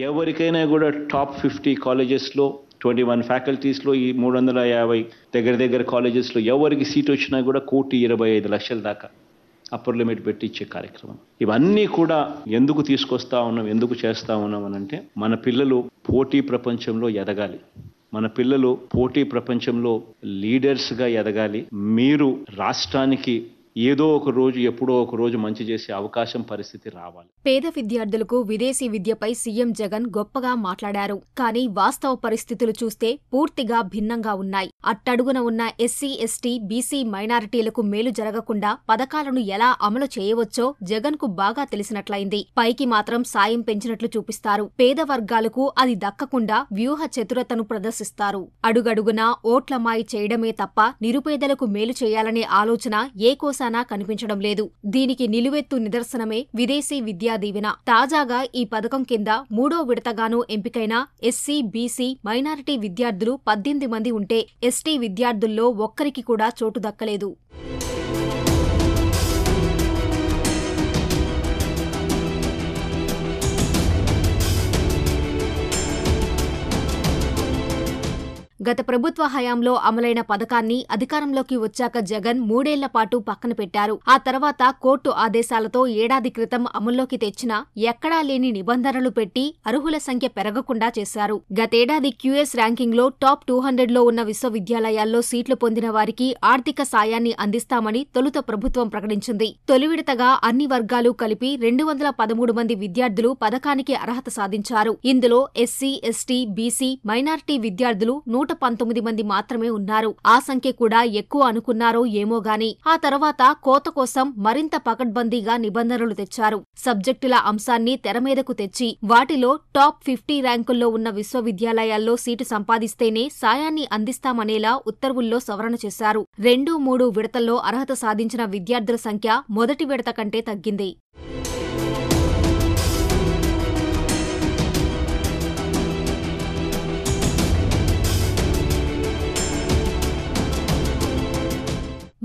ఎవరికైనా కూడా టాప్ 50 కాలేజెస్లో 21 ఫ్యాకల్టీస్లో ఈ 350 దగ్గర కాలేజెస్లో ఎవరికి సీట్ వచ్చినా కూడా 1,25,00,000 దాకా అప్పర్ లిమిట్ పెట్టి ఇచ్చే కార్యక్రమం. ఇవన్నీ కూడా ఎందుకు తీసుకొస్తా ఉన్నాం, ఎందుకు చేస్తా ఉన్నాం అనంటే మన పిల్లలు పోటీ ప్రపంచంలో ఎదగాలి, మన పిల్లలు పోటీ ప్రపంచంలో లీడర్స్గా ఎదగాలి. మీరు రాష్ట్రానికి ఏదో ఒక రోజు ఎప్పుడో ఒక రోజు మంచి చేసే అవకాశం పరిస్థితి రావాలి. పేద విద్యార్థులకు విదేశీ విద్యపై సీఎం జగన్ గొప్పగా మాట్లాడారు. కానీ వాస్తవ పరిస్థితులు చూస్తే పూర్తిగా భిన్నంగా ఉన్నాయి. అట్టడుగున ఉన్న ఎస్సీ, ఎస్టీ, బీసీ మైనారిటీలకు మేలు జరగకుండా పథకాలను ఎలా అమలు చేయవచ్చో జగన్ కు బాగా తెలిసినట్లయింది. పైకి మాత్రం సాయం పెంచినట్లు చూపిస్తారు. పేద వర్గాలకు అది దక్కకుండా వ్యూహ చతురతను ప్రదర్శిస్తారు. అడుగడుగునా ఓట్లమాయి చేయడమే తప్ప నిరుపేదలకు మేలు చేయాలనే ఆలోచన ఏ కోసానా కనిపించడం లేదు. దీనికి నిలువెత్తు నిదర్శనమే విదేశీ విద్యా దీవెన. తాజాగా ఈ పథకం కింద 3వ విడతగాను ఎంపికైన ఎస్సీ, బీసీ, మైనారిటీ విద్యార్థులు 18 మంది ఉంటే ఎస్టీ విద్యార్థుల్లో ఒక్కరికి కూడా చోటు దక్కలేదు. గత ప్రభుత్వ హయాంలో అమలైన పథకాన్ని అధికారంలోకి వచ్చాక జగన్ 3 ఏళ్ల పాటు పక్కన పెట్టారు. ఆ తర్వాత కోర్టు ఆదేశాలతో ఏడాది క్రితం అమల్లోకి తెచ్చినా ఎక్కడా లేని నిబంధనలు పెట్టి అర్హుల సంఖ్య పెరగకుండా చేశారు. గతేడాది క్యూఎస్ ర్యాంకింగ్లో టాప్ 200లో ఉన్న విశ్వవిద్యాలయాల్లో సీట్లు పొందిన వారికి ఆర్థిక సాయాన్ని అందిస్తామని తొలుత ప్రభుత్వం ప్రకటించింది. తొలి విడతగా అన్ని వర్గాలు కలిపి 213 మంది విద్యార్థులు పథకానికి అర్హత సాధించారు. ఇందులో ఎస్సీ, ఎస్టీ, బీసీ, మైనారిటీ విద్యార్థులు 119 మంది మాత్రమే ఉన్నారు. ఆ సంఖ్య కూడా ఎక్కువ అనుకున్నారో ఏమో గాని ఆ తర్వాత కోత కోసం మరింత పకడ్బందీగా నిబంధనలు తెచ్చారు. సబ్జెక్టుల అంశాన్ని తెరమీదకు తెచ్చి వాటిలో టాప్ 50 ర్యాంకుల్లో ఉన్న విశ్వవిద్యాలయాల్లో సీటు సంపాదిస్తేనే సాయాన్ని అందిస్తామనేలా ఉత్తర్వుల్లో సవరణ చేశారు. 2, 3 విడతల్లో అర్హత సాధించిన విద్యార్థుల సంఖ్య మొదటి విడత కంటే తగ్గింది.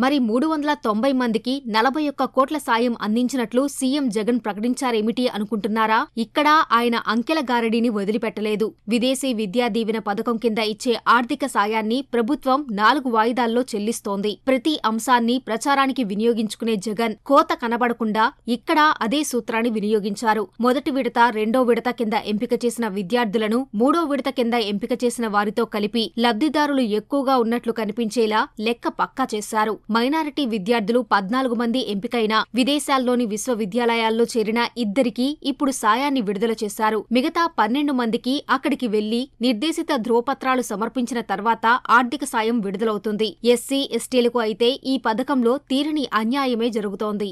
మరి 390 మందికి 41 కోట్ల సాయం అందించినట్లు సీఎం జగన్ ప్రకటించారేమిటి అనుకుంటున్నారా? ఇక్కడ ఆయన అంకెల గారడీని వదిలిపెట్టలేదు. విదేశీ విద్యా దీవెన పథకం కింద ఇచ్చే ఆర్థిక సాయాన్ని ప్రభుత్వం 4 వాయిదాల్లో చెల్లిస్తోంది. ప్రతి అంశాన్ని ప్రచారానికి వినియోగించుకునే జగన్ కోత కనబడకుండా ఇక్కడ అదే సూత్రాన్ని వినియోగించారు. మొదటి విడత, 2వ విడత కింద ఎంపిక చేసిన విద్యార్థులను 3వ విడత కింద ఎంపిక చేసిన వారితో కలిపి లబ్ధిదారులు ఎక్కువగా ఉన్నట్లు కనిపించేలా లెక్క పక్కా చేశారు. మైనారిటీ విద్యార్థులు 14 మంది ఎంపికైనా విదేశాల్లోని విశ్వవిద్యాలయాల్లో చేరిన 2కి ఇప్పుడు సాయాన్ని విడుదల చేశారు. మిగతా 12 మందికి అక్కడికి వెళ్లి నిర్దేశిత ధ్రువపత్రాలు సమర్పించిన తర్వాత ఆర్థిక సాయం విడుదలవుతుంది. ఎస్సీ, ఎస్టీలకు అయితే ఈ పథకంలో తీరని అన్యాయమే జరుగుతోంది.